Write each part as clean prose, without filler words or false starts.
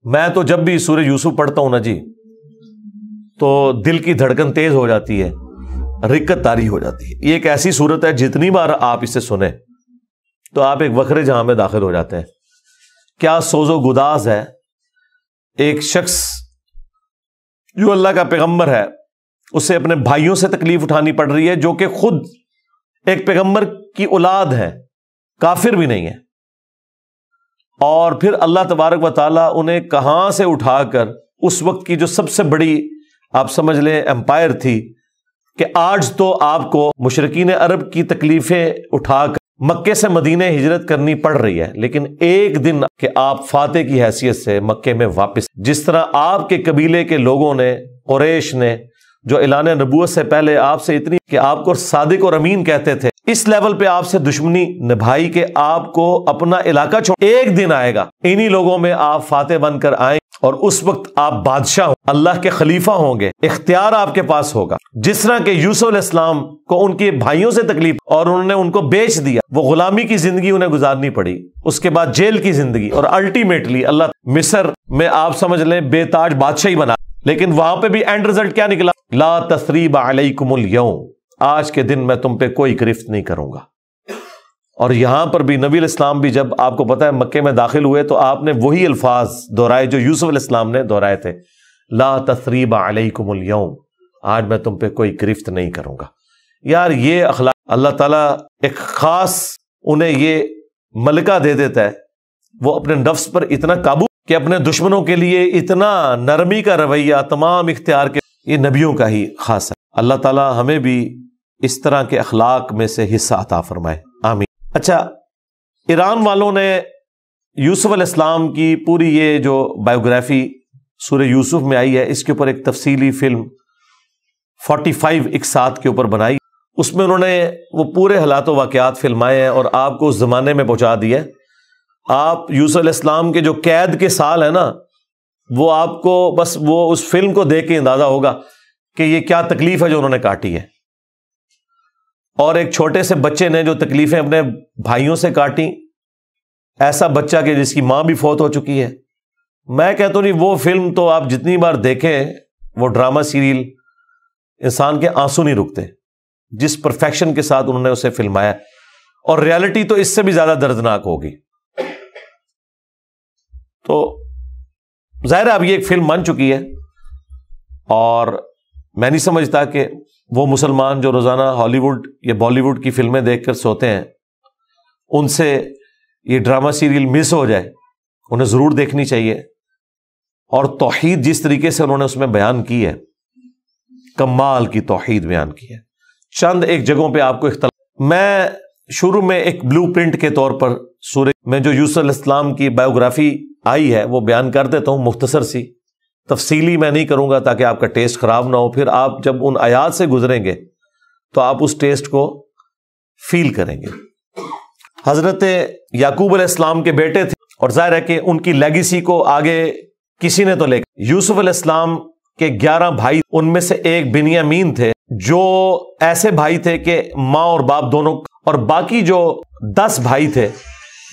میں تو جب بھی سورہ یوسف پڑھتا ہوں نا جی تو دل کی دھڑکن تیز ہو جاتی ہے، رکت طاری ہو جاتی ہے۔ یہ ایک ایسی صورت ہے جتنی بار آپ اسے سنیں تو آپ ایک وکھرے جہاں میں داخل ہو جاتے ہیں۔ کیا سوز و گداز ہے، ایک شخص جو اللہ کا پیغمبر ہے اسے اپنے بھائیوں سے تکلیف اٹھانی پڑ رہی ہے جو کہ خود ایک پیغمبر کی اولاد ہے، کافر بھی نہیں ہے، اور پھر اللہ تبارک و تعالیٰ انہیں کہاں سے اٹھا کر اس وقت کی جو سب سے بڑی آپ سمجھ لیں امپائر تھی کہ آج تو آپ کو مشرکین عرب کی تکلیفیں اٹھا کر مکے سے مدینہ ہجرت کرنی پڑ رہی ہے، لیکن ایک دن کہ آپ فاتح کی حیثیت سے مکے میں واپس، جس طرح آپ کے قبیلے کے لوگوں نے، قریش نے، جو اعلان نبوت سے پہلے آپ سے اتنی کہ آپ کو صادق اور امین کہتے تھے، اس لیول پہ آپ سے دشمنی نبھائی کہ آپ کو اپنا علاقہ چھوڑ، ایک دن آئے گا انہی لوگوں میں آپ فاتح بن کر آئیں اور اس وقت آپ بادشاہ ہوں، اللہ کے خلیفہ ہوں گے، اختیار آپ کے پاس ہوگا۔ جس طرح کہ یوسف علیہ السلام کو ان کے بھائیوں سے تکلیف اور انہوں نے ان کو بیچ دیا، وہ غلامی کی زندگی انہیں گزارنی پڑی، اس کے بعد جیل کی زندگی، اور الٹیمیٹلی اللہ مصر میں آپ سمجھ لیں بے تاج بادشاہی بنا، لیکن وہاں پہ بھی اینڈ رزلٹ کیا نکلا؟ لا تثریب علیکم اليوم، آج کے دن میں تم پہ کوئی گرفت نہیں کروں گا۔ اور یہاں پر بھی نبی علیہ السلام بھی جب آپ کو پتہ ہے مکے میں داخل ہوئے تو آپ نے وہی الفاظ دہرائے جو یوسف علیہ السلام نے دہرائے تھے، لا تثریب علیکم اليوم، آج میں تم پہ کوئی گرفت نہیں کروں گا۔ یار یہ اخلاق اللہ تعالیٰ ایک خاص انہیں یہ ملکہ دے دیتا ہے، وہ اپنے نفس پر اتنا قابو کہ اپنے دشمنوں کے لیے اتنا نرمی کا رویہ، تمام اختیار کے، یہ نبیوں کا ہی خاص ہے۔ اللہ تعالیٰ ہمیں بھی اس طرح کے اخلاق میں سے حصہ عطا فرمائے، آمین۔ اچھا، ایران والوں نے یوسف علیہ السلام کی پوری یہ جو بائیوگرافی سورہ یوسف میں آئی ہے، اس کے اوپر ایک تفصیلی فلم 45 اقساط کے اوپر بنائی، اس میں انہوں نے وہ پورے حالات و واقعات فلمائے ہیں اور آپ کو اس زمانے میں پہنچا دیا ہے۔ آپ یوسف علیہ السلام کے جو قید کے سال ہیں نا، وہ آپ کو بس وہ اس فلم کو دیکھ کے اندازہ ہوگا کہ یہ کیا تکلیف ہے جو انہوں نے کاٹی ہے، اور ایک چھوٹے سے بچے نے جو تکلیفیں اپنے بھائیوں سے کاٹی، ایسا بچہ کہ جس کی ماں بھی فوت ہو چکی ہے۔ میں کہتا ہوں نہیں، وہ فلم تو آپ جتنی بار دیکھیں، وہ ڈرامہ سیریل، انسان کے آنسو نہیں رکتے جس پرفیکشن کے ساتھ انہوں نے اسے فلمایا، اور ریالٹی تو اس سے بھی زیادہ دردناک ہوگی۔ تو ظاہر ہے اب یہ ایک فلم بن چکی ہے، اور میں نہیں سمجھتا کہ وہ مسلمان جو روزانہ ہالی ووڈ یا بالی ووڈ کی فلمیں دیکھ کر سوتے ہیں، ان سے یہ ڈرامہ سیریل مس ہو جائے، انہیں ضرور دیکھنی چاہیے۔ اور توحید جس طریقے سے انہوں نے اس میں بیان کی ہے، کمال کی توحید بیان کی ہے۔ چند ایک جگہوں پہ آپ کو اختلاف، میں شروع میں ایک بلو پرنٹ کے طور پر سورہ میں جو یوسف علیہ السلام کی بائیوگرافی آئی ہے وہ بیان کر دیتا ہوں، مختصر سی، تفصیلی میں نہیں کروں گا تاکہ آپ کا ٹیسٹ خراب نہ ہو۔ پھر آپ جب ان آیات سے گزریں گے تو آپ اس ٹیسٹ کو فیل کریں گے۔ حضرت یعقوب علیہ السلام کے بیٹے تھے، اور ظاہر ہے کہ ان کی لیگیسی کو آگے کسی نے تو لے کر، یوسف علیہ السلام کے 11 بھائی، ان میں سے ایک بنیامین تھے، جو ایسے بھائی تھے کہ ماں اور باپ دونوں، اور باقی جو 10 بھائی تھے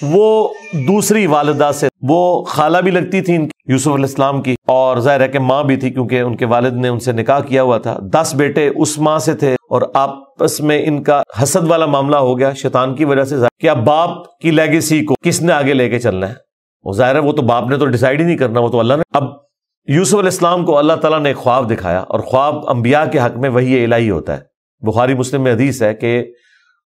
وہ دوسری والدہ سے، وہ خالہ بھی لگتی تھی یوسف علیہ السلام کی، اور ظاہر ہے کہ ماں بھی تھی کیونکہ ان کے والد نے ان سے نکاح کیا ہوا تھا۔ 10 بیٹے اس ماں سے تھے، اور آپس میں ان کا حسد والا معاملہ ہو گیا شیطان کی وجہ سے، کہ اب باپ کی لیگیسی کو کس نے آگے لے کے چلنا ہے۔ وہ ظاہر ہے وہ تو باپ نے تو ڈیسائیڈ ہی نہیں کرنا، وہ تو اللہ نے۔ اب یوسف علیہ السلام کو اللہ تعالیٰ نے ایک خواب دکھایا، اور خواب انبیاء کے حق میں وحی الہی ہوتا ہے۔ بخاری مسلم میں حدیث ہے کہ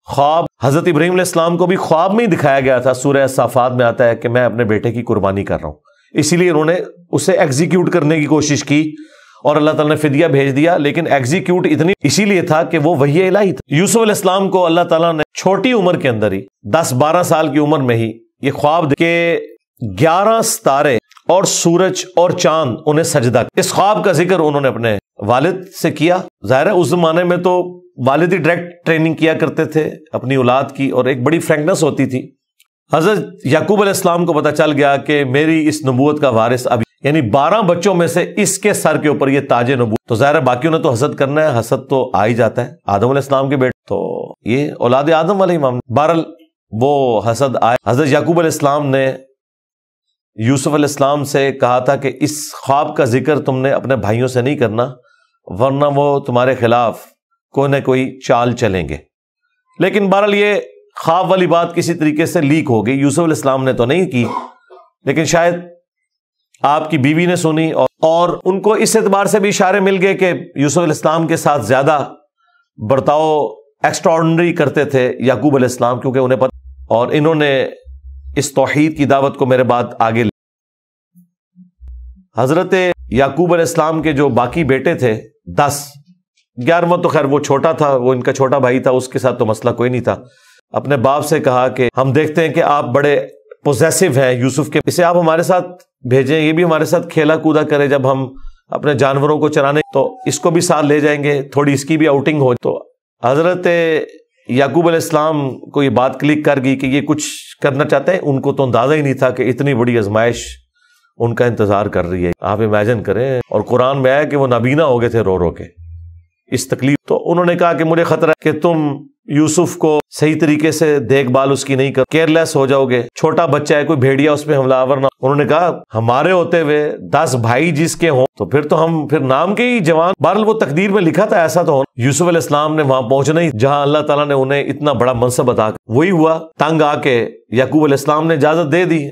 خواب حضرت ابراہیم علیہ السلام کو بھی خواب میں ہی دکھایا گیا تھا۔ سورہ الصافات میں آتا ہے کہ میں اپنے بیٹے کی قربانی کر رہا ہوں، اسی لیے انہوں نے اسے ایگزیکیوٹ کرنے کی کوشش کی، اور اللہ تعالیٰ نے فدیہ بھیج دیا، لیکن ایگزیکیوٹ اسی لیے تھا کہ وہ وحی الہی تھا۔ یوسف علیہ السلام کو اللہ تعالیٰ نے چھوٹی عمر کے اندر ہی، 10-12 سال کی عمر میں ہی یہ خواب کہ 11 ستارے اور سورج اور چاند انہیں سجدہ، اس خواب کا ذکر انہوں نے اپنے والد سے کیا۔ ظاہر ہے اس زمانے میں تو والد ہی ڈائریکٹ ٹریننگ کیا کرتے تھے اپنی اولاد کی، اور ایک بڑی فرینکنس ہوتی تھی۔ حضرت یعقوب علیہ السلام کو پتہ چل گیا کہ میری اس نبوت کا وارث اب، یعنی 12 بچوں میں سے اس کے سر کے اوپر یہ تاج نبوت، تو ظاہر ہے باقیوں نے تو حسد کرنا ہے، حسد تو آ ہی جاتا ہے، آدم علیہ السلام کے بیٹے تو یہ اولاد آدم علیہ السلام، بہرحال وہ حسد آئے۔ حضرت یعقوب علیہ السلام نے یوسف علیہ السلام سے کہا تھا کہ اس خواب کا ذکر تم نے اپنے بھائیوں سے نہیں کرنا ورنہ وہ تمہارے خلاف کوئی نہ کوئی چال چلیں گے. لیکن بہرحال یہ خواب والی بات کسی طریقے سے لیک ہو گئی. یوسف علیہ السلام نے تو نہیں کی لیکن شاید آپ کی بیوی نے سنی اور ان کو اس اعتبار سے بھی اشارے مل گئے کہ یوسف علیہ السلام کے ساتھ زیادہ برتاؤ ایکسٹراڈنری کرتے تھے یعقوب علیہ السلام، کیونکہ انہیں پتہ، اور انہوں نے اس توحید کی دعوت کو میرے بعد آگے حضرت یعقوب علیہ السلام کے جو باقی بیٹے تھے 10، 11واں تو خیر وہ چھوٹا تھا، وہ ان کا چھوٹا بھائی تھا، اس کے ساتھ تو مسئلہ کوئی نہیں تھا. اپنے باپ سے کہا کہ ہم دیکھتے ہیں کہ آپ بڑے پوزیسو ہیں یوسف کے، اسے آپ ہمارے ساتھ بھیجیں، یہ بھی ہمارے ساتھ کھیلا کودا کرے جب ہم اپنے جانوروں کو چرانے، تو اس کو بھی ساتھ لے جائیں گے، تھوڑی اس کی بھی آؤٹنگ ہو. تو حضرت یعقوب علیہ السلام کو یہ بات کلک کر گئی کہ یہ کچھ کرنا چاہتے ہیں. ان کو تو اندازہ ہی نہیں تھا کہ اتنی بڑی آزمائش ان کا انتظار کر رہی ہے. آپ امیجن کریں، اور قرآن میں آیا کہ وہ نابینا ہو گئے تھے رو رو کے اس تکلیف. تو انہوں نے کہا کہ مجھے خطرہ ہے کہ تم یوسف کو صحیح طریقے سے دیکھ بھال اس کی نہیں کر، کیئرلیس ہو جاؤ گے، چھوٹا بچہ ہے، کوئی بھیڑیا اس پہ حملہ آور نہ. انہوں نے کہا ہمارے ہوتے ہوئے 10 بھائی جس کے ہوں تو پھر تو ہم پھر نام کے ہی جوان. بہرحال وہ تقدیر میں لکھا تھا ایسا تو ہونا. یوسف علیہ السلام نے وہاں پہنچنا ہی جہاں اللہ تعالیٰ نے انہیں اتنا بڑا منصب عطا کیا. وہی ہوا، تنگ آ کے یعقوب علیہ السلام نے اجازت دے دی،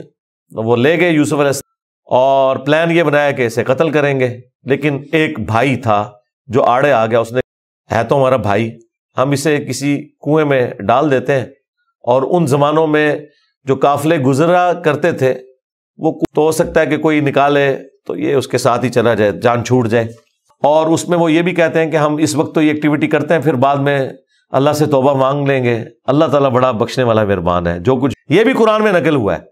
وہ لے گئے یوسف علیہ السلام اور پلان یہ بنایا کہ اسے قتل کریں گے. لیکن ایک بھائی تھا جو آڑے آ گیا، اس نے ہے تو ہمارا بھائی، ہم اسے کسی کنویں میں ڈال دیتے ہیں. اور ان زمانوں میں جو قافلے گزرا کرتے تھے وہ تو ہو سکتا ہے کہ کوئی نکالے تو یہ اس کے ساتھ ہی چلا جائے، جان چھوٹ جائے. اور اس میں وہ یہ بھی کہتے ہیں کہ ہم اس وقت تو یہ ایکٹیویٹی کرتے ہیں، پھر بعد میں اللہ سے توبہ مانگ لیں گے، اللہ تعالیٰ بڑا بخشنے والا مہربان ہے. جو کچھ یہ بھی قرآن میں نقل ہوا ہے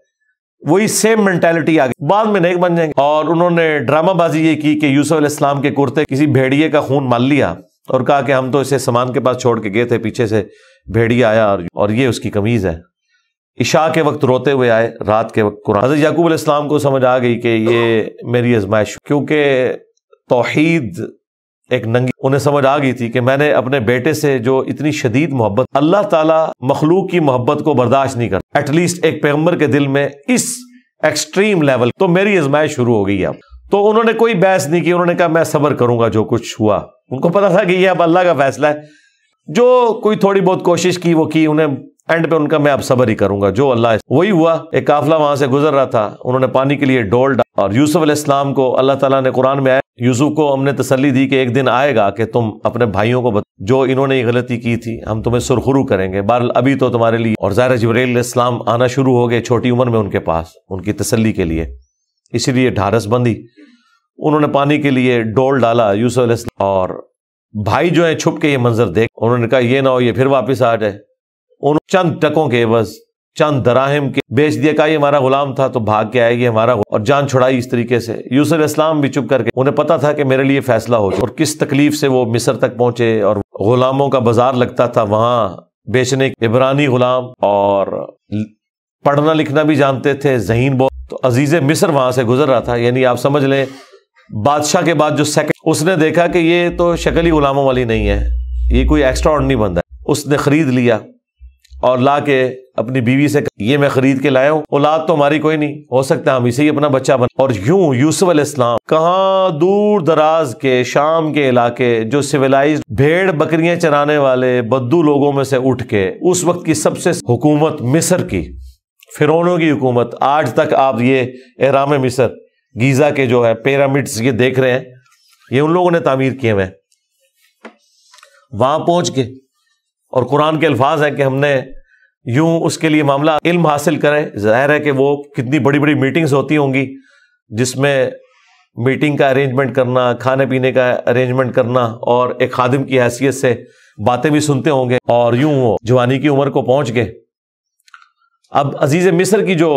وہی سیم مینٹیلٹی آ گئی، بعد میں نیک بن جائیں گے. اور انہوں نے ڈرامہ بازی یہ کی کہ یوسف علیہ السلام کے کرتے کسی بھیڑیے کا خون مال لیا اور کہا کہ ہم تو اسے سامان کے پاس چھوڑ کے گئے تھے، پیچھے سے بھیڑیا آیا اور یہ اس کی قمیض ہے. عشاء کے وقت روتے ہوئے آئے، رات کے وقت قرآن. حضرت یعقوب علیہ السلام کو سمجھ آ گئی کہ یہ میری آزمائش، کیونکہ توحید ایک ننگی، انہیں سمجھ آ گئی تھی کہ میں نے اپنے بیٹے سے جو اتنی شدید محبت، اللہ تعالیٰ مخلوق کی محبت کو برداشت نہیں کرتا، ایٹ لیسٹ ایک پیغمبر کے دل میں اس ایکسٹریم لیول، تو میری آزمائش شروع ہو گئی اب. تو انہوں نے کوئی بحث نہیں کی، انہوں نے کہا میں صبر کروں گا جو کچھ ہوا. ان کو پتا تھا کہ یہ اب اللہ کا فیصلہ ہے، جو کوئی تھوڑی بہت کوشش کی وہ کی، انہیں اینڈ پہ ان کا میں اب صبر ہی کروں گا جو اللہ ہے. وہی ہوا، ایک قافلہ وہاں سے گزر رہا تھا، انہوں نے پانی کے لیے ڈول ڈالا اور یوسف علیہ السلام کو اللہ تعالیٰ نے قرآن میں آیا، یوسف کو ہم نے تسلی دی کہ ایک دن آئے گا کہ تم اپنے بھائیوں کو جو انہوں نے یہ غلطی کی تھی ہم تمہیں سرخرو کریں گے. بہرحال ابھی تو تمہارے لیے، اور ظاہر جبرائیل علیہ السلام آنا شروع ہو گئے چھوٹی عمر میں ان کے پاس ان کی تسلی کے لیے، اسی لیے ڈھارس بندی. انہوں نے پانی کے لیے ڈول ڈالا یوسف علیہ السلام، اور بھائی جو ہیں چھپ کے یہ منظر دیکھ، انہوں نے کہا یہ نہ ہو یہ پھر واپس آ جائے. انہوں چند ٹکوں کے عوض، چند دراہم کے بیچ دیا، کہا یہ ہمارا غلام تھا تو بھاگ کے آئے گی ہمارا، اور جان چھڑائی اس طریقے سے. یوسف علیہ السلام بھی چپ کر کے، انہیں پتا تھا کہ میرے لیے فیصلہ ہو جائے، اور کس تکلیف سے وہ مصر تک پہنچے، اور غلاموں کا بازار لگتا تھا وہاں بیچنے، عبرانی غلام، اور پڑھنا لکھنا بھی جانتے تھے، ذہین بہت. تو عزیز مصر وہاں سے گزر رہا تھا، یعنی آپ سمجھ لیں بادشاہ کے بعد جو سیکنڈ، اس نے دیکھا کہ یہ تو شکل ہی غلاموں والی نہیں ہے، یہ کوئی ایکسٹرا آرڈنری بندہ ہے. اس نے خرید لیا اور لا کے اپنی بیوی سے کہا یہ میں خرید کے لایا ہوں، اولاد تو ہماری کوئی نہیں، ہو سکتا ہے ہم اسے ہی اپنا بچہ بنا. اور یوں یوسف علیہ السلام کہاں دور دراز کے شام کے علاقے جو سویلائزڈ بھیڑ بکریاں چرانے والے بدو لوگوں میں سے اٹھ کے اس وقت کی سب سے حکومت مصر کی، فرعونوں کی حکومت، آج تک آپ یہ اہرام مصر، گیزا کے جو ہے پیرامڈز یہ دیکھ رہے ہیں، یہ ان لوگوں نے تعمیر کیے ہوئے ہیں. وہاں پہنچ کے، اور قرآن کے الفاظ ہیں کہ ہم نے یوں اس کے لیے معاملہ علم حاصل کرے. ظاہر ہے کہ وہ کتنی بڑی بڑی میٹنگز ہوتی ہوں گی جس میں میٹنگ کا ارینجمنٹ کرنا، کھانے پینے کا ارینجمنٹ کرنا، اور ایک خادم کی حیثیت سے باتیں بھی سنتے ہوں گے. اور یوں وہ جوانی کی عمر کو پہنچ گئے. اب عزیز مصر کی جو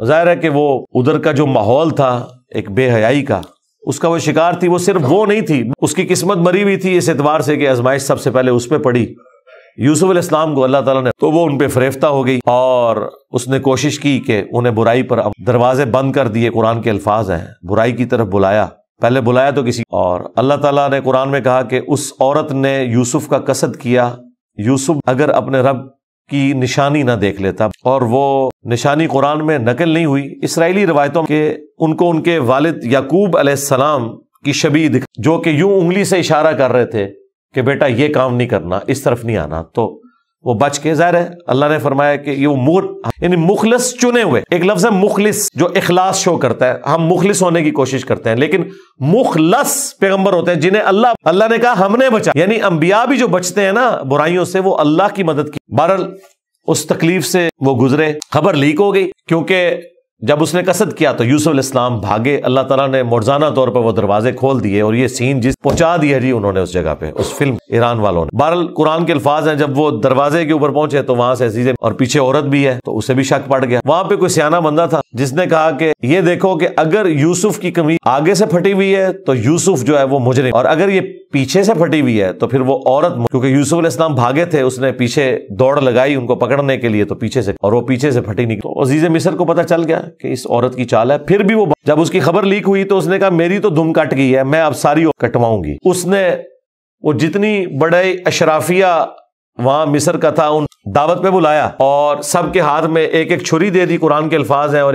ظاہر ہے کہ وہ ادھر کا جو ماحول تھا ایک بے حیائی کا، اس کا وہ شکار تھی. وہ صرف وہ نہیں تھی، اس کی قسمت مری ہوئی تھی اس اعتبار سے کہ آزمائش سب سے پہلے اس پہ پڑی، یوسف علیہ السلام کو اللہ تعالیٰ نے، تو وہ ان پہ فریفتہ ہو گئی اور اس نے کوشش کی کہ انہیں برائی پر دروازے بند کر دیے. قرآن کے الفاظ ہیں، برائی کی طرف بلایا، پہلے بلایا تو کسی، اور اللہ تعالیٰ نے قرآن میں کہا کہ اس عورت نے یوسف کا قصد کیا. یوسف اگر اپنے رب کی نشانی نہ دیکھ لیتا، اور وہ نشانی قرآن میں نقل نہیں ہوئی، اسرائیلی روایتوں کے ان کو ان کے والد یعقوب علیہ السلام کی شبیہ جو کہ یوں انگلی سے اشارہ کر رہے تھے کہ بیٹا یہ کام نہیں کرنا، اس طرف نہیں آنا، تو وہ بچ کے، ظاہر ہے اللہ نے فرمایا کہ یہ یعنی مخلص چنے ہوئے، ایک لفظ ہے مخلص جو اخلاص شو کرتا ہے، ہم مخلص ہونے کی کوشش کرتے ہیں، لیکن مخلص پیغمبر ہوتے ہیں جنہیں اللہ نے کہا ہم نے بچا، یعنی انبیاء بھی جو بچتے ہیں نا برائیوں سے، وہ اللہ کی مدد کی۔ بہرحال اس تکلیف سے وہ گزرے، خبر لیک ہو گئی، کیونکہ جب اس نے قصد کیا تو یوسف علیہ السلام بھاگے، اللہ تعالیٰ نے معجزانہ طور پر وہ دروازے کھول دیے، اور یہ سین جس پہنچا دیا جی انہوں نے اس جگہ پہ، اس فلم ایران والوں نے۔ بہرحال قرآن کے الفاظ ہیں، جب وہ دروازے کے اوپر پہنچے تو وہاں سے عزیزیں، اور پیچھے عورت بھی ہے، تو اسے بھی شک پڑ گیا۔ وہاں پہ کوئی سیانہ بندہ تھا جس نے کہا کہ یہ دیکھو کہ اگر یوسف کی قمیض آگے سے پھٹی ہوئی ہے تو یوسف جو ہے وہ مجرم، اور اگر یہ پیچھے سے پھٹی ہوئی ہے تو پھر وہ عورت، کیونکہ یوسف علیہ السلام بھاگے تھے، اس نے پیچھے دوڑ لگائی ان کو پکڑنے کے لیے، تو پیچھے سے، اور وہ پیچھے سے پھٹی نہیں۔ تو عزیز مصر کو پتہ چل گیا کہ اس عورت کی چال ہے، پھر بھی وہ جب اس کی خبر لیک ہوئی تو اس نے کہا میری تو دم کٹ گئی ہے، میں اب ساری کٹواؤں گی۔ اس نے وہ جتنی بڑے اشرافیہ وہاں مصر کا تھا ان دعوت پہ بلایا، اور سب کے ہاتھ میں ایک ایک چھری دے دی، قرآن کے الفاظ ہیں، اور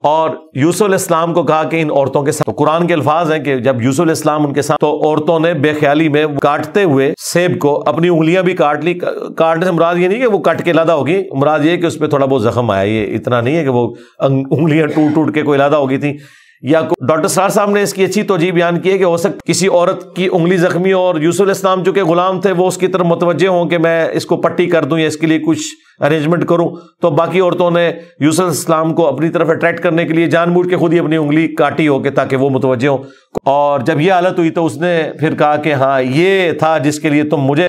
اور یوسف علیہ السلام کو کہا کہ ان عورتوں کے ساتھ، تو قرآن کے الفاظ ہیں کہ جب یوسف علیہ السلام ان کے ساتھ، تو عورتوں نے بے خیالی میں کاٹتے ہوئے سیب کو اپنی انگلیاں بھی کاٹ لی۔ کاٹنے سے مراد یہ نہیں کہ وہ کٹ کے علیحدہ ہوگی، مراد یہ کہ اس پہ تھوڑا بہت زخم آیا، یہ اتنا نہیں ہے کہ وہ انگلیاں ٹوٹ ٹوٹ کے کوئی علیحدہ ہو گئی تھی۔ یا ڈاکٹر سرار صاحب نے اس کی اچھی توجیہ بیان کی ہے کہ ہو سکتا کسی عورت کی انگلی زخمی ہو، اور یوسف علیہ السلام چونکہ غلام تھے وہ اس کی طرف متوجہ ہوں کہ میں اس کو پٹی کر دوں یا اس کے لیے کچھ ارینجمنٹ کروں، تو باقی عورتوں نے یوسف علیہ السلام کو اپنی طرف اٹریکٹ کرنے کے لیے جان بوجھ کے خود ہی اپنی انگلی کاٹی ہو کہ تاکہ وہ متوجہ ہوں۔ اور جب یہ حالت ہوئی تو اس نے پھر کہا کہ ہاں یہ تھا جس کے لیے تم مجھے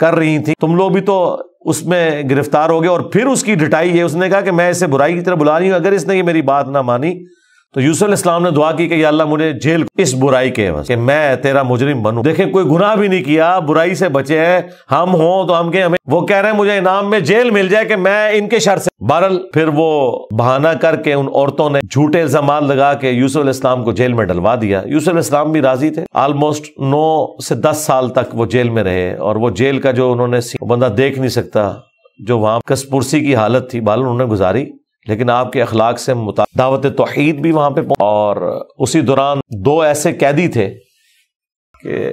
کر رہی تھی، تم لوگ بھی تو اس میں گرفتار ہو گئے۔ اور پھر اس کی ڈٹائی ہے، اس نے کہا کہ میں اسے برائی کی طرف بلا رہی ہوں، اگر اس نے یہ میری بات نہ مانی تو یوسف علیہ السلام نے دعا کی کہ یا اللہ مجھے جیل اس برائی کے عوض کہ میں تیرا مجرم بنوں۔ دیکھیں کوئی گناہ بھی نہیں کیا، برائی سے بچے ہیں، ہم ہوں تو ہم کہ ہمیں، وہ کہہ رہے ہیں مجھے انعام میں جیل مل جائے کہ میں ان کے شر سے۔ بہرحال پھر وہ بہانہ کر کے ان عورتوں نے جھوٹے الزامات لگا کے یوسف علیہ السلام کو جیل میں ڈلوا دیا۔ یوسف علیہ السلام بھی راضی تھے، آلموسٹ 9 سے 10 سال تک وہ جیل میں رہے، اور وہ جیل کا جو انہوں نے بندہ دیکھ نہیں سکتا، جو وہاں کس پرسی کی حالت تھی، بہرحال انہوں نے گزاری، لیکن آپ کے اخلاق سے دعوت توحید بھی وہاں پہ اور اسی دوران 2 ایسے قیدی تھے کہ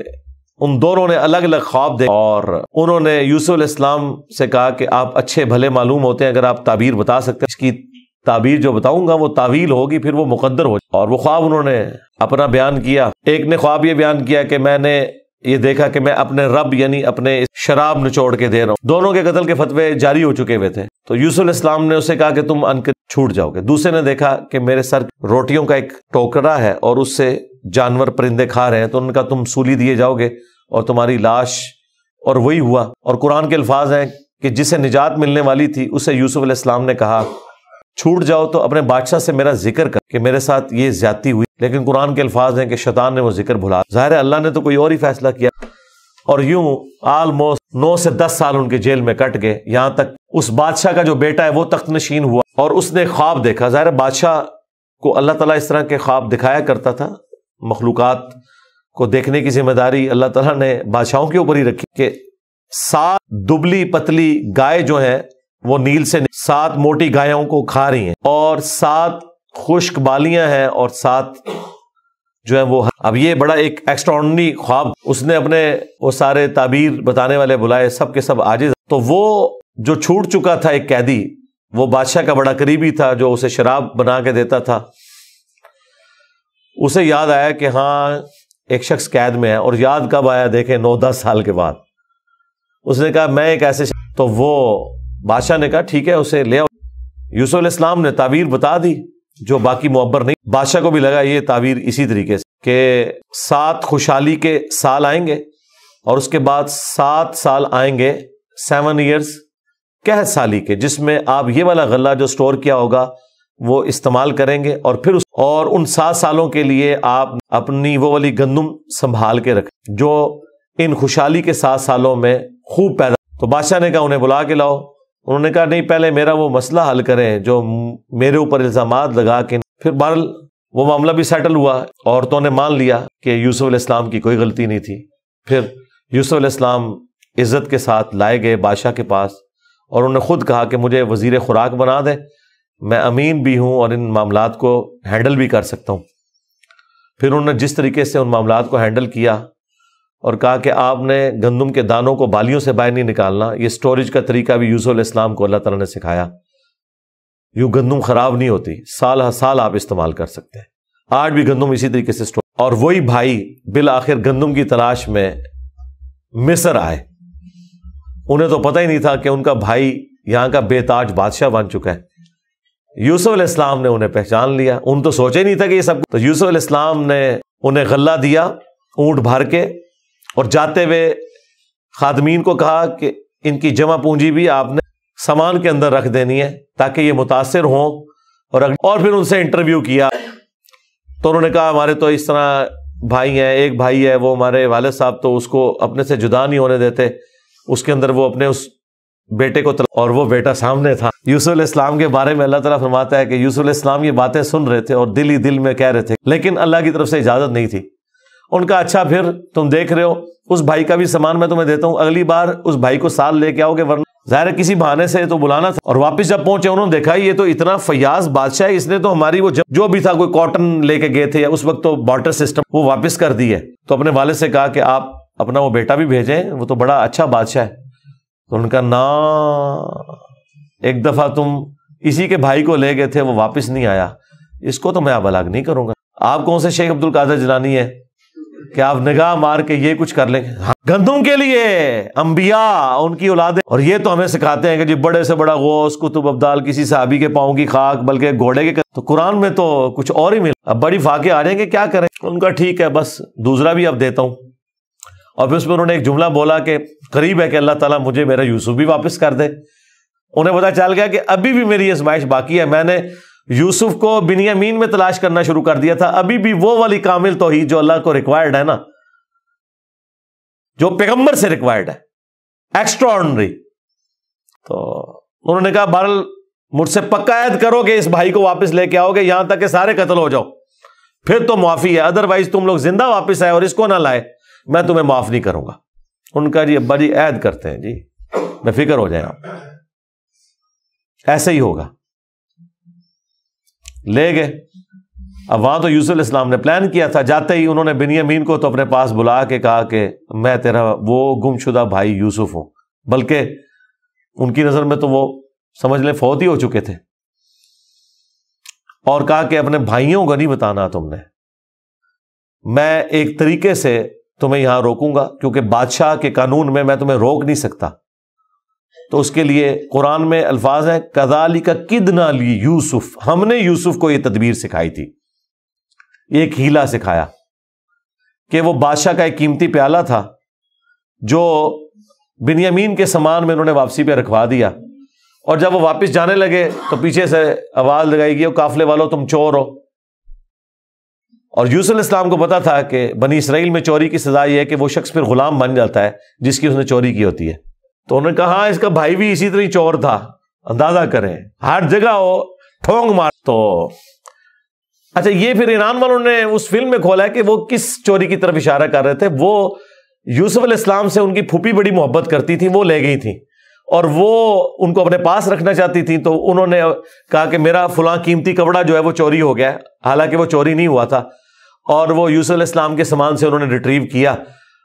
ان دونوں نے الگ الگ خواب دیکھے، اور انہوں نے یوسف علیہ السلام سے کہا کہ آپ اچھے بھلے معلوم ہوتے ہیں، اگر آپ تعبیر بتا سکتے ہیں، اس کی تعبیر جو بتاؤں گا وہ تعویل ہوگی، پھر وہ مقدر ہو جائے۔ اور وہ خواب انہوں نے اپنا بیان کیا۔ ایک نے خواب یہ بیان کیا کہ میں نے یہ دیکھا کہ میں اپنے رب یعنی اپنے شراب نچوڑ کے دے رہا ہوں۔ دونوں کے قتل کے فتوے جاری ہو چکے ہوئے تھے، تو یوسف علیہ السلام نے اسے کہا کہ تم چھوٹ جاؤ گے۔ دوسرے نے دیکھا کہ میرے سر روٹیوں کا ایک ٹوکرا ہے اور اس سے جانور پرندے کھا رہے ہیں، تو ان کا تم سولی دیے جاؤ گے اور تمہاری لاش، اور وہی ہوا۔ اور قرآن کے الفاظ ہیں کہ جسے نجات ملنے والی تھی اسے یوسف علیہ السلام نے کہا چھوٹ جاؤ تو اپنے بادشاہ سے میرا ذکر کر کہ میرے ساتھ یہ زیادتی ہوئی، لیکن قرآن کے الفاظ ہیں کہ شیطان نے وہ ذکر بھلا۔ ظاہر ہے اللہ نے تو کوئی اور ہی فیصلہ کیا، اور یوں آلموسٹ 9 سے 10 سال ان کے جیل میں کٹ گئے، یہاں تک اس بادشاہ کا جو بیٹا ہے وہ تخت نشین ہوا، اور اس نے خواب دیکھا۔ ظاہر ہے بادشاہ کو اللہ تعالیٰ اس طرح کے خواب دکھایا کرتا تھا، مخلوقات کو دیکھنے کی ذمہ داری اللہ تعالیٰ نے بادشاہوں کے اوپر ہی رکھی کہ 7 دبلی پتلی گائے جو ہیں وہ نیل سے 7 موٹی گایوں کو کھا رہی ہیں، اور 7 خشک بالیاں ہیں، اور 7 جو ہے وہ۔ اب یہ بڑا ایک ایکسٹراڈنری خواب، اس نے اپنے وہ سارے تعبیر بتانے والے بلائے، سب کے سب عاجز۔ تو وہ جو چھوٹ چکا تھا ایک قیدی، وہ بادشاہ کا بڑا قریبی تھا جو اسے شراب بنا کے دیتا تھا، اسے یاد آیا کہ ہاں ایک شخص قید میں ہے، اور یاد کب آیا دیکھیں 9-10 سال کے بعد۔ اس نے کہا میں ایک ایسے تو وہ بادشاہ نے کہا ٹھیک ہے اسے لے آؤ۔ یوسف علیہ السلام نے تعبیر بتا دی جو باقی معبر نہیں۔ بادشاہ کو بھی لگا یہ تعبیر اسی طریقے سے کہ 7 خوشحالی کے سال آئیں گے، اور اس کے بعد 7 سال آئیں گے 7 ایئرز قحط سالی کے، جس میں آپ یہ والا غلہ جو سٹور کیا ہوگا وہ استعمال کریں گے، اور پھر اور ان 7 سالوں کے لیے آپ اپنی وہ والی گندم سنبھال کے رکھیں جو ان خوشحالی کے 7 سالوں میں خوب پیدا۔ تو بادشاہ نے کہا انہیں بلا کے لاؤ۔ انہوں نے کہا نہیں، پہلے میرا وہ مسئلہ حل کریں جو میرے اوپر الزامات لگا کے۔ پھر بہرحال وہ معاملہ بھی سیٹل ہوا، عورتوں نے مان لیا کہ یوسف علیہ السلام کی کوئی غلطی نہیں تھی۔ پھر یوسف علیہ السلام عزت کے ساتھ لائے گئے بادشاہ کے پاس، اور انہوں نے خود کہا کہ مجھے وزیر خوراک بنا دے، میں امین بھی ہوں اور ان معاملات کو ہینڈل بھی کر سکتا ہوں۔ پھر انہوں نے جس طریقے سے ان معاملات کو ہینڈل کیا اور کہا کہ آپ نے گندم کے دانوں کو بالیوں سے باہر نہیں نکالنا، یہ سٹوریج کا طریقہ بھی یوسف علیہ السلام کو اللہ تعالیٰ نے سکھایا۔ یوں گندم خراب نہیں ہوتی، سال ہر سال آپ استعمال کر سکتے ہیں۔ آج بھی گندم اسی طریقے سے اور وہی بھائی بالآخر گندم کی تلاش میں مصر آئے۔ انہیں تو پتہ ہی نہیں تھا کہ ان کا بھائی یہاں کا بے تاج بادشاہ بن چکا ہے۔ یوسف علیہ السلام نے انہیں پہچان لیا، ان تو سوچے نہیں تھا کہ یہ سب، تو یوسف علیہ السلام نے انہیں غلہ دیا اونٹ بھر کے، اور جاتے ہوئے خادمین کو کہا کہ ان کی جمع پونجی بھی آپ نے سامان کے اندر رکھ دینی ہے تاکہ یہ متاثر ہوں۔ اور پھر ان سے انٹرویو کیا تو انہوں نے کہا ہمارے تو اس طرح بھائی ہیں، ایک بھائی ہے وہ ہمارے والد صاحب تو اس کو اپنے سے جدا نہیں ہونے دیتے، اس کے اندر وہ اپنے اس بیٹے کو اور وہ بیٹا سامنے تھا۔ یوسف علیہ السلام کے بارے میں اللہ تعالیٰ فرماتا ہے کہ یوسف علیہ السلام یہ باتیں سن رہے تھے اور دل ہی دل میں کہہ رہے تھے، لیکن اللہ کی طرف سے اجازت نہیں تھی۔ ان کا اچھا پھر تم دیکھ رہے ہو اس بھائی کا بھی سامان میں تمہیں دیتا ہوں، اگلی بار اس بھائی کو ساتھ لے کے آؤ گے، ورنہ ظاہر ہے کسی بہانے سے تو بلانا تھا۔ اور واپس جب پہنچے انہوں نے دیکھا یہ تو اتنا فیاض بادشاہ ہے، اس نے تو ہماری وہ جو بھی تھا کوئی کاٹن لے کے گئے تھے، اس وقت تو بارٹر سسٹم، وہ واپس کر دی ہے۔ تو اپنے والد سے کہا کہ آپ اپنا وہ بیٹا بھی بھیجیں، وہ تو بڑا اچھا بادشاہ ہے۔ تو ان کا نا ایک دفعہ تم اسی کے بھائی کو لے گئے تھے، وہ واپس نہیں آیا، اس کو تو میں اب الگ نہیں کروں گا۔ آپ کون سے شیخ عبد القادر جیلانی ہے کہ آپ نگاہ مار کے یہ کچھ کر لیں گے؟ گندم کے لیے انبیاء ان کی اولادیں، اور یہ تو ہمیں سکھاتے ہیں کہ جی بڑے سے بڑا غوث قطب ابدال کسی صحابی کے پاؤں کی خاک بلکہ گھوڑے کے، تو قرآن میں تو کچھ اور ہی مل۔ اب بڑی فاقے آ رہے ہیں کہ کیا کریں، ان کا ٹھیک ہے بس دوسرا بھی اب دیتا ہوں۔ اور پھر اس میں انہوں نے ایک جملہ بولا کہ قریب ہے کہ اللہ تعالیٰ مجھے میرا یوسف بھی واپس کر دے۔ انہیں پتا چل گیا کہ ابھی بھی میری آزمائش باقی ہے، میں نے یوسف کو بنیامین میں تلاش کرنا شروع کر دیا تھا، ابھی بھی وہ والی کامل توحید جو اللہ کو ریکوائرڈ ہے نا، جو پیغمبر سے ریکوائرڈ ہے، ایکسٹرا آرڈنری۔ تو انہوں نے کہا بہرحال مجھ سے پکا عہد کرو کہ اس بھائی کو واپس لے کے آؤ گے یہاں تک کہ سارے قتل ہو جاؤ، پھر تو معافی ہے، ادروائز تم لوگ زندہ واپس آئے اور اس کو نہ لائے میں تمہیں معاف نہیں کروں گا۔ ان کا جی ابا جی عہد کرتے ہیں جی، بے فکر ہو جائیں آپ، ایسے ہی ہوگا۔ لے گئے۔ اب وہاں تو یوسف علیہ السلام نے پلان کیا تھا، جاتے ہی انہوں نے بنیامین کو تو اپنے پاس بلا کے کہا کہ میں تیرا وہ گم شدہ بھائی یوسف ہوں، بلکہ ان کی نظر میں تو وہ سمجھ لیں فوت ہی ہو چکے تھے، اور کہا کہ اپنے بھائیوں کو نہیں بتانا تم نے، میں ایک طریقے سے تمہیں یہاں روکوں گا کیونکہ بادشاہ کے قانون میں تمہیں روک نہیں سکتا۔ تو اس کے لیے قرآن میں الفاظ ہیں کذالک کدنا لیوسف، ہم نے یوسف کو یہ تدبیر سکھائی تھی، ایک ہیلا سکھایا کہ وہ بادشاہ کا ایک قیمتی پیالہ تھا جو بنیامین کے سامان میں انہوں نے واپسی پہ رکھوا دیا، اور جب وہ واپس جانے لگے تو پیچھے سے آواز لگائی گئی قافلے والوں تم چور ہو۔ اور یوسف علیہ السلام کو پتا تھا کہ بنی اسرائیل میں چوری کی سزا یہ ہے کہ وہ شخص پھر غلام بن جاتا ہے جس کی اس نے چوری کی ہوتی ہے۔ تو انہوں نے کہا ہاں اس کا بھائی بھی اسی طرح چور تھا، اندازہ کریں ہر جگہ وہ ٹھونگ مار۔ تو اچھا یہ پھر ایران والوں نے اس فلم میں کھولا ہے کہ وہ کس چوری کی طرف اشارہ کر رہے تھے، وہ یوسف علیہ السلام سے ان کی پھوپھی بڑی محبت کرتی تھی، وہ لے گئی تھیں اور وہ ان کو اپنے پاس رکھنا چاہتی تھیں، تو انہوں نے کہا کہ میرا فلاں قیمتی کپڑا جو ہے وہ چوری ہو گیا، حالانکہ وہ چوری نہیں ہوا تھا، اور وہ یوسف علیہ السلام کے سامان سے انہوں نے ریٹریو کیا۔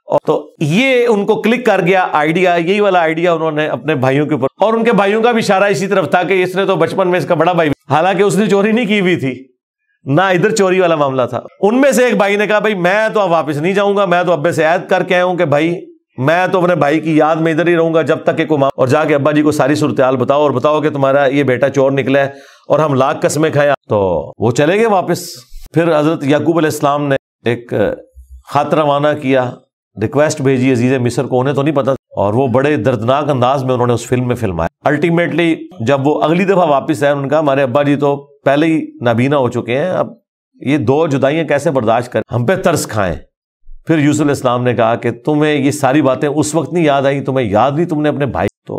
اور تو یہ ان کو کلک کر گیا آئیڈیا، یہی والا آئیڈیا انہوں نے اپنے بھائیوں کے اوپر، اور ان کے بھائیوں کا بھی اشارہ اسی طرف تھا کہ اس نے تو بچپن میں اس کا بڑا بھائی، حالانکہ اس نے چوری نہیں کی ہوئی تھی، نہ ادھر چوری والا معاملہ تھا۔ ان میں سے ایک بھائی نے کہا بھائی میں تو اب واپس نہیں جاؤں گا، میں تو ابے سے عہد کر کے آیا ہوں کہ بھائی میں تو اپنے بھائی کی یاد میں ادھر ہی رہوں گا جب تک کہ اور جا کے ابا جی کو ساری صورتحال بتاؤ اور بتاؤ کہ تمہارا یہ بیٹا چور نکلا ہے اور ہم لاکھ قسمیں کھائیں۔ تو وہ چلے گئے واپس۔ پھر حضرت یعقوب علیہ السلام نے ایک خط روانہ کیا، ریکویسٹ بھیجی عزیز مصر کو، انہیں تو نہیں پتا، اور وہ بڑے دردناک انداز میں انہوں نے اس فلم میں فلمایا۔ الٹیمیٹلی جب وہ اگلی دفعہ واپس آئے، انہوں نے کہا ہمارے ابا جی تو پہلے ہی نابینا ہو چکے ہیں، اب یہ دو جدائیاں کیسے برداشت کریں، ہم پہ ترس کھائیں۔ پھر یوسف علیہ السلام نے کہا کہ تمہیں یہ ساری باتیں اس وقت نہیں یاد آئی، تمہیں یاد نہیں تم نے اپنے بھائی، تو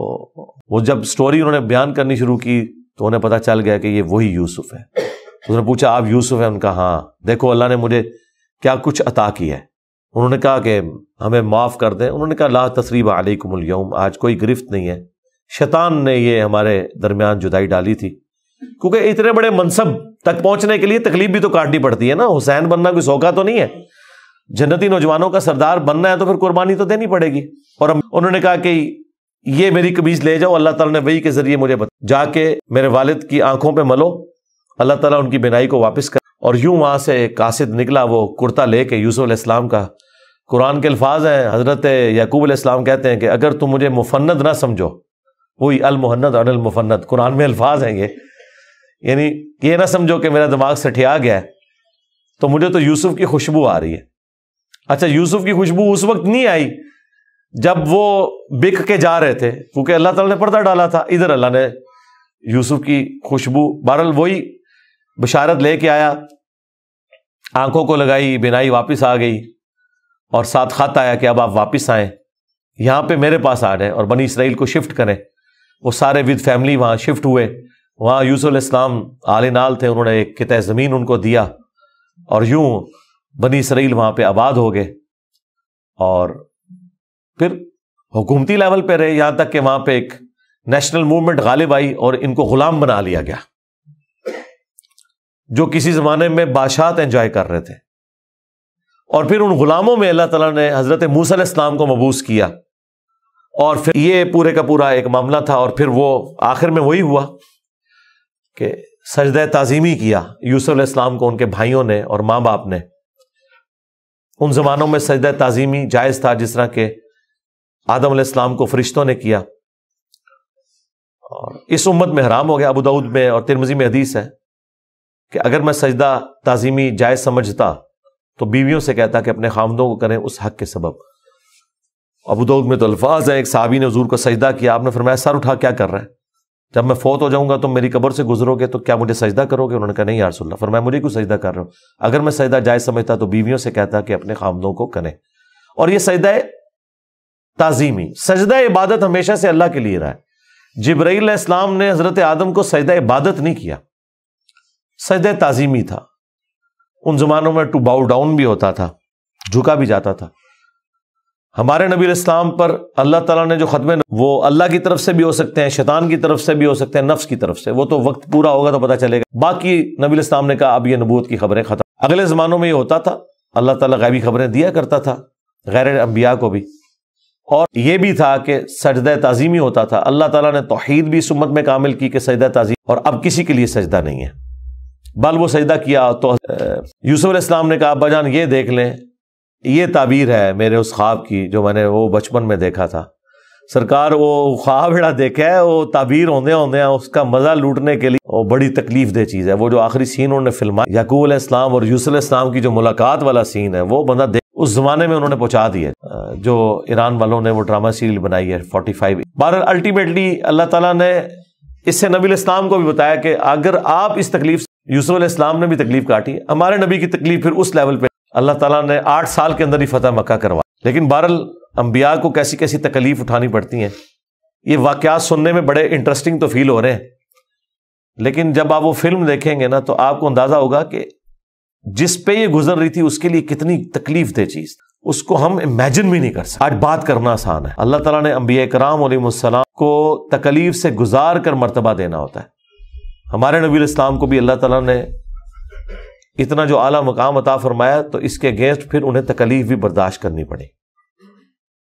وہ جب سٹوری انہوں نے بیان کرنی شروع کی تو انہیں پتا چل گیا کہ یہ وہی یوسف ہے۔ انہوں نے پوچھا آپ یوسف ہیں؟ ان کا ہاں، دیکھو اللہ نے مجھے کیا کچھ عطا کیا ہے۔ انہوں نے کہا کہ ہمیں معاف کر دیں۔ انہوں نے کہا لا تثریب علیکم اليوم، آج کوئی گرفت نہیں ہے، شیطان نے یہ ہمارے درمیان جدائی ڈالی تھی، کیونکہ اتنے بڑے منصب تک پہنچنے کے لیے تکلیف بھی تو کاٹنی پڑتی ہے نا. حسین بننا کوئی سوکھا تو نہیں ہے. جنتی نوجوانوں کا سردار بننا ہے تو پھر قربانی تو دینی پڑے گی. اور انہوں نے کہا کہ یہ میری قمیض لے جاؤ، اللہ تعالیٰ نے وحی کے ذریعے مجھے جا کے میرے والد کی آنکھوں پہ ملو، اللہ تعالیٰ ان کی بینائی کو واپس کر. اور یوں وہاں سے ایک قاصد نکلا، وہ کرتا لے کے، یوسف علیہ السلام کا. قرآن کے الفاظ ہیں، حضرت یعقوب علیہ السلام کہتے ہیں کہ اگر تم مجھے مفند نہ سمجھو، وہی المحند اور المفند قرآن میں الفاظ ہیں یہ، یعنی یہ نہ سمجھو کہ میرا دماغ سٹھیا گیا ہے، تو مجھے تو یوسف کی خوشبو آ رہی ہے. اچھا، یوسف کی خوشبو اس وقت نہیں آئی جب وہ بک کے جا رہے تھے، کیونکہ اللہ تعالیٰ نے پردہ ڈالا تھا. ادھر اللہ نے یوسف کی خوشبو، بہرحال وہی بشارت لے کے آیا، آنکھوں کو لگائی، بینائی واپس آ گئی، اور ساتھ خط آیا کہ اب آپ واپس آئیں، یہاں پہ میرے پاس آ جائیں اور بنی اسرائیل کو شفٹ کریں. وہ سارے ود فیملی وہاں شفٹ ہوئے. وہاں یوسف علیہ السلام آل نال تھے، انہوں نے ایک قطعہ زمین ان کو دیا، اور یوں بنی اسرائیل وہاں پہ آباد ہو گئے. اور پھر حکومتی لیول پہ رہے، یہاں تک کہ وہاں پہ ایک نیشنل موومنٹ غالب آئی اور ان کو غلام بنا لیا گیا، جو کسی زمانے میں بادشاہت انجوائے کر رہے تھے. اور پھر ان غلاموں میں اللہ تعالیٰ نے حضرت موسیٰ علیہ السلام کو مبعوث کیا، اور پھر یہ پورے کا پورا ایک معاملہ تھا. اور پھر وہ آخر میں وہی ہوا کہ سجدہ تعظیمی کیا یوسف علیہ السلام کو ان کے بھائیوں نے اور ماں باپ نے. ان زمانوں میں سجدہ تعظیمی جائز تھا، جس طرح کہ آدم علیہ السلام کو فرشتوں نے کیا، اور اس امت میں حرام ہو گیا. ابو داؤد میں اور ترمذی میں حدیث ہے کہ اگر میں سجدہ تعظیمی جائز سمجھتا تو بیویوں سے کہتا کہ اپنے خامدوں کو کریں اس حق کے سبب. ابو داؤد میں تو الفاظ ہیں، ایک صحابی نے حضور کو سجدہ کیا، آپ نے فرمایا سر اٹھا کیا کر رہا ہے، جب میں فوت ہو جاؤں گا تم میری قبر سے گزرو گے تو کیا مجھے سجدہ کرو گے؟ انہوں نے کہا نہیں یا رسول اللہ. فرمایا مجھے کیوں سجدہ کر رہے ہو؟ اگر میں سجدہ جائز سمجھتا تو بیویوں سے کہتا کہ اپنے خامدوں کو کریں. اور یہ سجدہ تعظیمی، سجدہ عبادت ہمیشہ سے اللہ کے لیے رہا ہے. جبرائیل علیہ السلام نے حضرت آدم کو سجدہ عبادت نہیں کیا، سجدہ تعظیمی تھا. ان زمانوں میں ٹو باؤ ڈاؤن بھی ہوتا تھا، جھکا بھی جاتا تھا. ہمارے نبی علیہ السلام پر اللہ تعالیٰ نے جو ختم، وہ اللہ کی طرف سے بھی ہو سکتے ہیں، شیطان کی طرف سے بھی ہو سکتے ہیں، نفس کی طرف سے، وہ تو وقت پورا ہوگا تو پتہ چلے گا. باقی نبی علیہ السلام نے کہا اب یہ نبوت کی خبریں ختم. اگلے زمانوں میں یہ ہوتا تھا، اللہ تعالیٰ غیبی خبریں دیا کرتا تھا غیر انبیاء کو بھی. اور یہ بھی تھا کہ سجدہ تعظیمی ہوتا تھا. اللہ تعالیٰ نے توحید بھی اس امت میں کامل کی کہ سجدہ تعظیم، اور اب کسی کے لیے سجدہ نہیں ہے. بل وہ سجدہ کیا تو یوسف علیہ السلام نے کہا ابا جان یہ دیکھ لیں، یہ تعبیر ہے میرے اس خواب کی جو میں نے وہ بچپن میں دیکھا تھا. سرکار وہ خواب بڑا دیکھا ہے، وہ تعبیر ہوندے اس کا مزہ لوٹنے کے لیے وہ بڑی تکلیف دہ چیز ہے. وہ جو آخری سین انہوں نے فلمایا یعقوب علیہ السلام اور یوسف علیہ السلام کی جو ملاقات والا سین ہے، وہ بندہ اس زمانے میں انہوں نے پہنچا دیا، جو ایران والوں نے وہ ڈرامہ سیریل بنائی ہے 45. بہرحال الٹیمیٹلی اللہ تعالیٰ نے اس سے نبی علیہ السلام کو بھی بتایا کہ اگر آپ اس تکلیف سے، یوسف علیہ السلام نے بھی تکلیف کاٹی، ہمارے نبی کی تکلیف پھر اس لیول پہ اللہ تعالیٰ نے 8 سال کے اندر ہی فتح مکہ کروا. لیکن بہرحال انبیاء کو کیسی کیسی تکلیف اٹھانی پڑتی ہیں. یہ واقعات سننے میں بڑے انٹرسٹنگ تو فیل ہو رہے ہیں، لیکن جب آپ وہ فلم دیکھیں گے نا تو آپ کو اندازہ ہوگا کہ جس پہ یہ گزر رہی تھی اس کے لیے کتنی تکلیف دہ چیز، اس کو ہم امیجن بھی نہیں کر سکتے. آج بات کرنا آسان ہے، اللہ تعالیٰ نے انبیاء کرام علیہ السلام کو تکلیف سے گزار کر مرتبہ دینا ہوتا ہے. ہمارے نبی علیہ السلام کو بھی اللہ تعالیٰ نے اتنا جو اعلیٰ مقام عطا فرمایا تو اس کے اگینسٹ پھر انہیں تکلیف بھی برداشت کرنی پڑی.